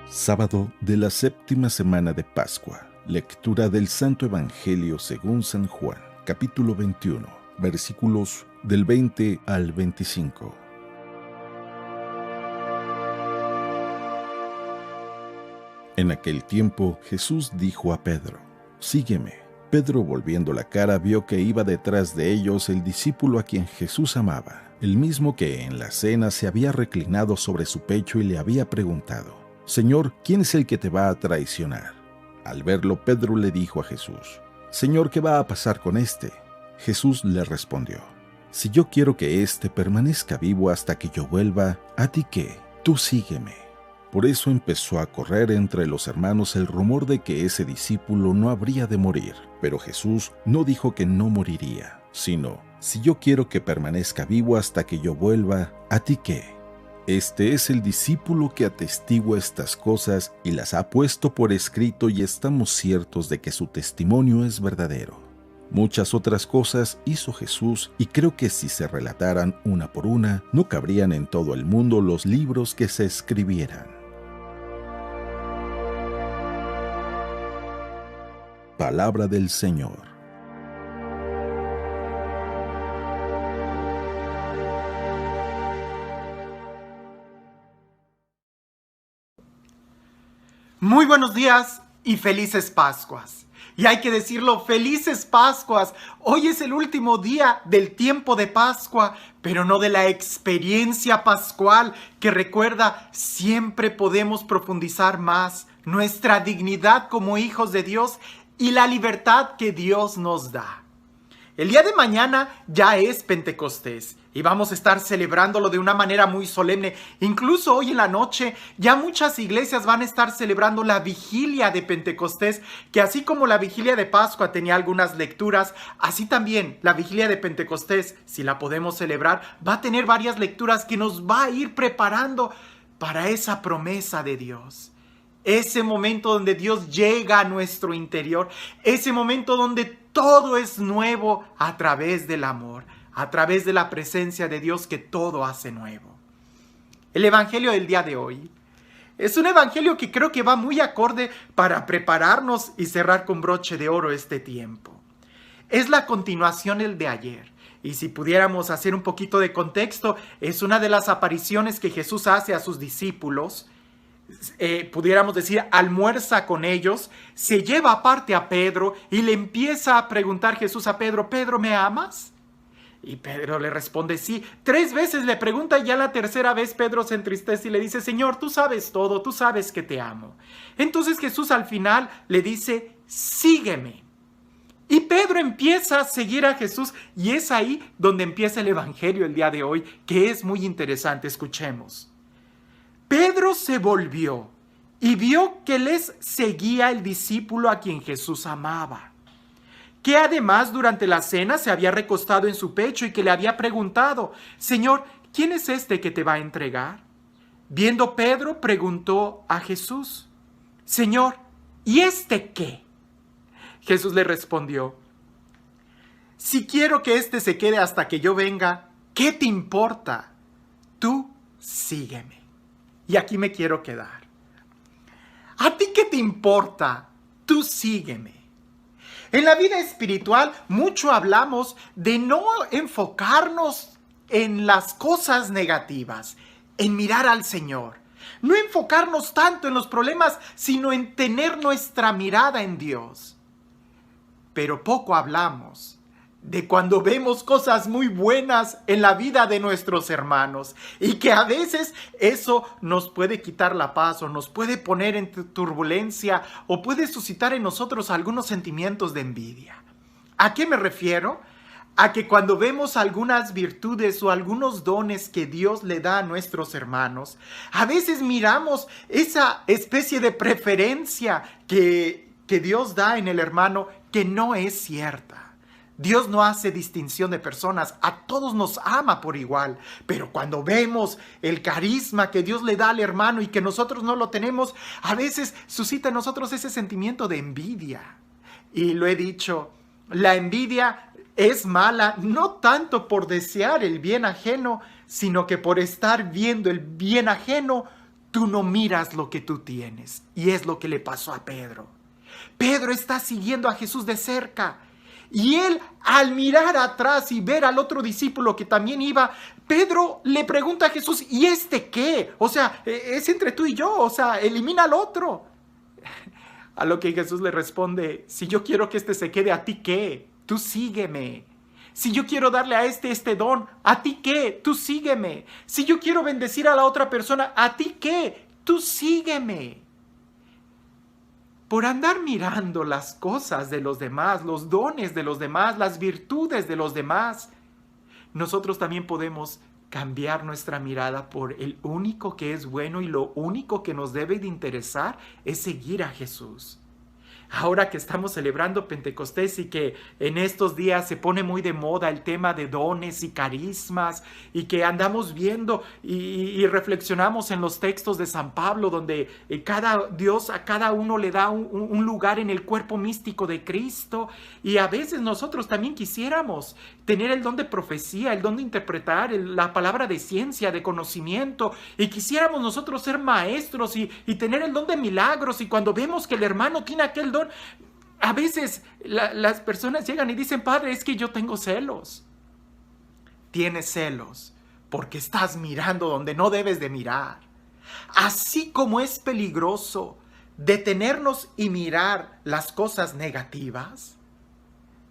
Sábado de la séptima semana de Pascua. Lectura del Santo Evangelio según San Juan, capítulo 21, versículos del 20 al 25. En aquel tiempo Jesús dijo a Pedro: «Sígueme». Pedro, volviendo la cara, vio que iba detrás de ellos el discípulo a quien Jesús amaba, el mismo que en la cena se había reclinado sobre su pecho y le había preguntado: «Señor, ¿quién es el que te va a traicionar?». Al verlo, Pedro le dijo a Jesús: «Señor, ¿qué va a pasar con este?». Jesús le respondió: «Si yo quiero que éste permanezca vivo hasta que yo vuelva, ¿a ti qué? Tú sígueme». Por eso empezó a correr entre los hermanos el rumor de que ese discípulo no habría de morir. Pero Jesús no dijo que no moriría, sino: «Si yo quiero que permanezca vivo hasta que yo vuelva, ¿a ti qué?». Este es el discípulo que atestigua estas cosas y las ha puesto por escrito, y estamos ciertos de que su testimonio es verdadero. Muchas otras cosas hizo Jesús, y creo que si se relataran una por una, no cabrían en todo el mundo los libros que se escribieran. Palabra del Señor. Muy buenos días y felices Pascuas. Y hay que decirlo, felices Pascuas. Hoy es el último día del tiempo de Pascua, pero no de la experiencia pascual que recuerda siempre podemos profundizar más nuestra dignidad como hijos de Dios y la libertad que Dios nos da. El día de mañana ya es Pentecostés y vamos a estar celebrándolo de una manera muy solemne. Incluso hoy en la noche ya muchas iglesias van a estar celebrando la vigilia de Pentecostés, que así como la vigilia de Pascua tenía algunas lecturas, así también la vigilia de Pentecostés, si la podemos celebrar, va a tener varias lecturas que nos va a ir preparando para esa promesa de Dios. Ese momento donde Dios llega a nuestro interior, ese momento donde todo es nuevo a través del amor, a través de la presencia de Dios que todo hace nuevo. El evangelio del día de hoy es un evangelio que creo que va muy acorde para prepararnos y cerrar con broche de oro este tiempo. Es la continuación del de ayer. Y si pudiéramos hacer un poquito de contexto, es una de las apariciones que Jesús hace a sus discípulos. Pudiéramos decir, almuerza con ellos, se lleva aparte a Pedro y le empieza a preguntar Jesús a Pedro: «¿Pedro, me amas?». Y Pedro le responde sí. 3 veces le pregunta y ya la tercera vez Pedro se entristece y le dice: «Señor, tú sabes todo, tú sabes que te amo». Entonces Jesús al final le dice: «Sígueme». Y Pedro empieza a seguir a Jesús, y es ahí donde empieza el evangelio el día de hoy, que es muy interesante. Escuchemos. Pedro se volvió y vio que les seguía el discípulo a quien Jesús amaba, que además durante la cena se había recostado en su pecho y que le había preguntado: «Señor, ¿quién es este que te va a entregar?». Viendo Pedro, preguntó a Jesús: «Señor, ¿y este qué?». Jesús le respondió: «Si quiero que este se quede hasta que yo venga, ¿qué te importa? Tú sígueme». Y aquí me quiero quedar. ¿A ti qué te importa? Tú sígueme. En la vida espiritual mucho hablamos de no enfocarnos en las cosas negativas, en mirar al Señor. No enfocarnos tanto en los problemas, sino en tener nuestra mirada en Dios. Pero poco hablamos de cuando vemos cosas muy buenas en la vida de nuestros hermanos, y que a veces eso nos puede quitar la paz o nos puede poner en turbulencia o puede suscitar en nosotros algunos sentimientos de envidia. ¿A qué me refiero? A que cuando vemos algunas virtudes o algunos dones que Dios le da a nuestros hermanos, a veces miramos esa especie de preferencia que Dios da en el hermano, que no es cierta. Dios no hace distinción de personas, a todos nos ama por igual, pero cuando vemos el carisma que Dios le da al hermano y que nosotros no lo tenemos, a veces suscita en nosotros ese sentimiento de envidia. Y lo he dicho, la envidia es mala no tanto por desear el bien ajeno, sino que por estar viendo el bien ajeno tú no miras lo que tú tienes. Y es lo que le pasó a Pedro. Pedro está siguiendo a Jesús de cerca. Y él, al mirar atrás y ver al otro discípulo que también iba, Pedro le pregunta a Jesús, ¿y este qué? O sea, es entre tú y yo, o sea, elimina al otro. A lo que Jesús le responde, si yo quiero que este se quede, ¿a ti qué? Tú sígueme. Si yo quiero darle a este don, ¿a ti qué? Tú sígueme. Si yo quiero bendecir a la otra persona, ¿a ti qué? Tú sígueme. Por andar mirando las cosas de los demás, los dones de los demás, las virtudes de los demás, nosotros también podemos cambiar nuestra mirada por el único que es bueno y lo único que nos debe de interesar es seguir a Jesús. Ahora que estamos celebrando Pentecostés y que en estos días se pone muy de moda el tema de dones y carismas y que andamos viendo y reflexionamos en los textos de San Pablo donde Dios a cada uno le da un lugar en el cuerpo místico de Cristo, y a veces nosotros también quisiéramos tener el don de profecía, el don de interpretar la palabra de ciencia, de conocimiento, y quisiéramos nosotros ser maestros y tener el don de milagros, y cuando vemos que el hermano tiene aquel don, a veces las personas llegan y dicen, Padre, es que yo tengo celos. Tienes celos porque estás mirando donde no debes de mirar. Así como es peligroso detenernos y mirar las cosas negativas,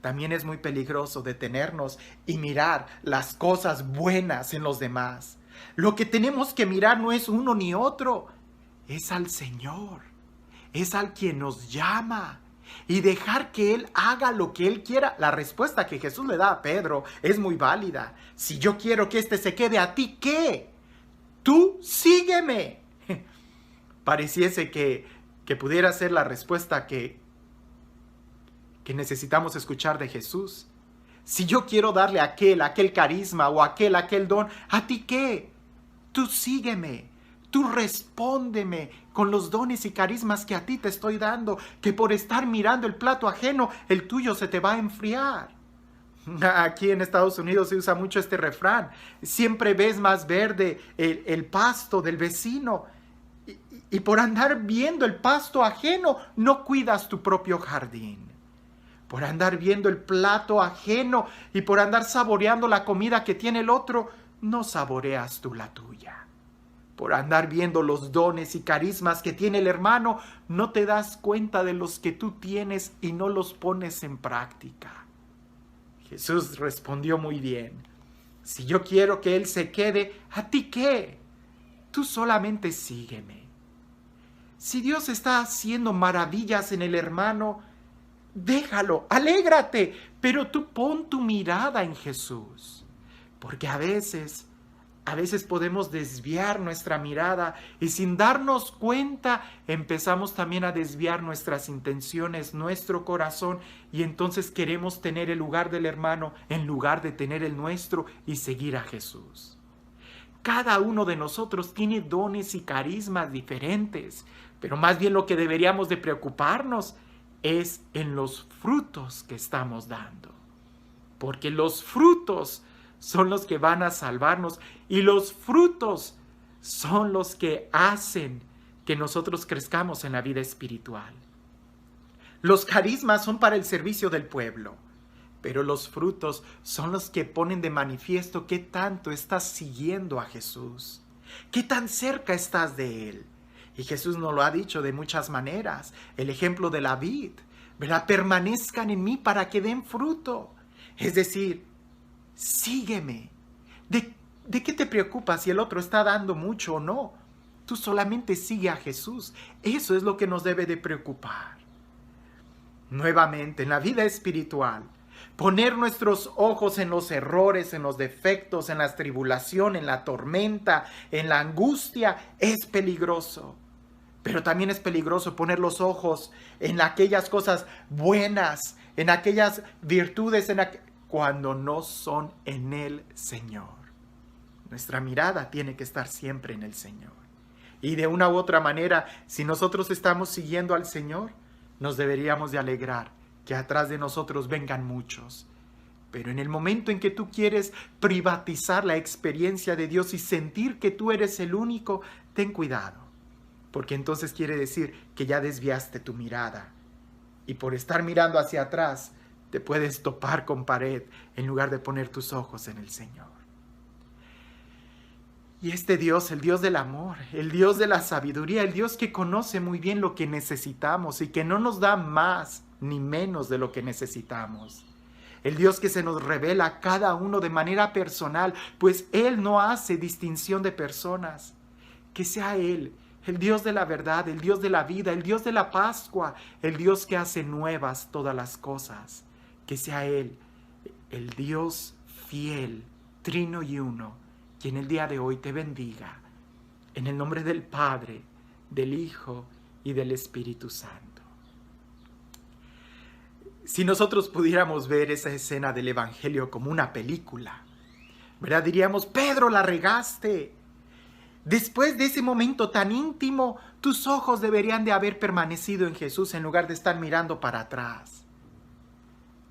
también es muy peligroso detenernos y mirar las cosas buenas en los demás. Lo que tenemos que mirar no es uno ni otro, es al Señor. Es al quien nos llama y dejar que Él haga lo que Él quiera. La respuesta que Jesús le da a Pedro es muy válida. Si yo quiero que este se quede, ¿a ti qué? Tú sígueme. Pareciese que pudiera ser la respuesta que necesitamos escuchar de Jesús. Si yo quiero darle a aquel carisma o aquel don, ¿a ti qué? Tú sígueme. Tú respóndeme con los dones y carismas que a ti te estoy dando, que por estar mirando el plato ajeno, el tuyo se te va a enfriar. Aquí en Estados Unidos se usa mucho este refrán: siempre ves más verde el pasto del vecino, y por andar viendo el pasto ajeno, no cuidas tu propio jardín. Por andar viendo el plato ajeno y por andar saboreando la comida que tiene el otro, no saboreas tú la tuya. Por andar viendo los dones y carismas que tiene el hermano, no te das cuenta de los que tú tienes y no los pones en práctica. Jesús respondió muy bien. Si yo quiero que él se quede, ¿a ti qué? Tú solamente sígueme. Si Dios está haciendo maravillas en el hermano, déjalo, alégrate, pero tú pon tu mirada en Jesús. Porque a veces podemos desviar nuestra mirada y sin darnos cuenta empezamos también a desviar nuestras intenciones, nuestro corazón, y entonces queremos tener el lugar del hermano en lugar de tener el nuestro y seguir a Jesús. Cada uno de nosotros tiene dones y carismas diferentes, pero más bien lo que deberíamos de preocuparnos es en los frutos que estamos dando. Porque los frutos son los que van a salvarnos y los frutos son los que hacen que nosotros crezcamos en la vida espiritual. Los carismas son para el servicio del pueblo, pero los frutos son los que ponen de manifiesto qué tanto estás siguiendo a Jesús, qué tan cerca estás de Él. Y Jesús nos lo ha dicho de muchas maneras. El ejemplo de la vid, ¿verdad? Permanezcan en mí para que den fruto. Es decir, sígueme. ¿De qué te preocupas si el otro está dando mucho o no? Tú solamente sigue a Jesús. Eso es lo que nos debe de preocupar. Nuevamente, en la vida espiritual, poner nuestros ojos en los errores, en los defectos, en la tribulación, en la tormenta, en la angustia, es peligroso. Pero también es peligroso poner los ojos en aquellas cosas buenas, en aquellas virtudes, cuando no son en el Señor. Nuestra mirada tiene que estar siempre en el Señor. Y de una u otra manera, si nosotros estamos siguiendo al Señor, nos deberíamos de alegrar que atrás de nosotros vengan muchos. Pero en el momento en que tú quieres privatizar la experiencia de Dios y sentir que tú eres el único, ten cuidado. porque entonces quiere decir que ya desviaste tu mirada. Y por estar mirando hacia atrás, te puedes topar con pared en lugar de poner tus ojos en el Señor. Y este Dios, el Dios del amor, el Dios de la sabiduría, el Dios que conoce muy bien lo que necesitamos y que no nos da más ni menos de lo que necesitamos. El Dios que se nos revela a cada uno de manera personal, pues Él no hace distinción de personas. Que sea Él, el Dios de la verdad, el Dios de la vida, el Dios de la Pascua, el Dios que hace nuevas todas las cosas. Que sea Él, el Dios fiel, trino y uno, quien el día de hoy te bendiga. En el nombre del Padre, del Hijo y del Espíritu Santo. Si nosotros pudiéramos ver esa escena del Evangelio como una película, ¿verdad? Diríamos, Pedro, la regaste. Después de ese momento tan íntimo, tus ojos deberían de haber permanecido en Jesús en lugar de estar mirando para atrás.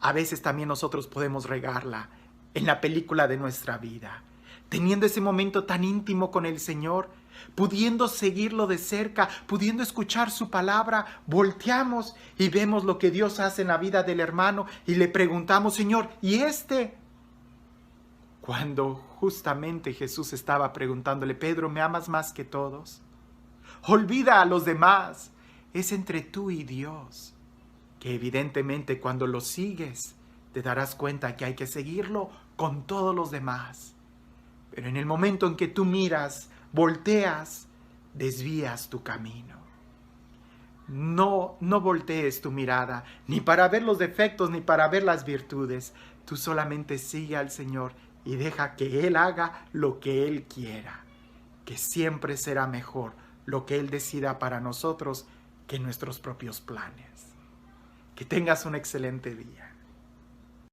A veces también nosotros podemos regarla en la película de nuestra vida, teniendo ese momento tan íntimo con el Señor, pudiendo seguirlo de cerca, pudiendo escuchar su palabra, volteamos y vemos lo que Dios hace en la vida del hermano y le preguntamos, Señor, ¿y este? Cuando justamente Jesús estaba preguntándole, Pedro, ¿me amas más que todos? Olvida a los demás, es entre tú y Dios, que evidentemente cuando lo sigues te darás cuenta que hay que seguirlo con todos los demás. Pero en el momento en que tú miras, volteas, desvías tu camino. No voltees tu mirada, ni para ver los defectos, ni para ver las virtudes. Tú solamente sigue al Señor y deja que Él haga lo que Él quiera, que siempre será mejor lo que Él decida para nosotros que nuestros propios planes. Que tengas un excelente día.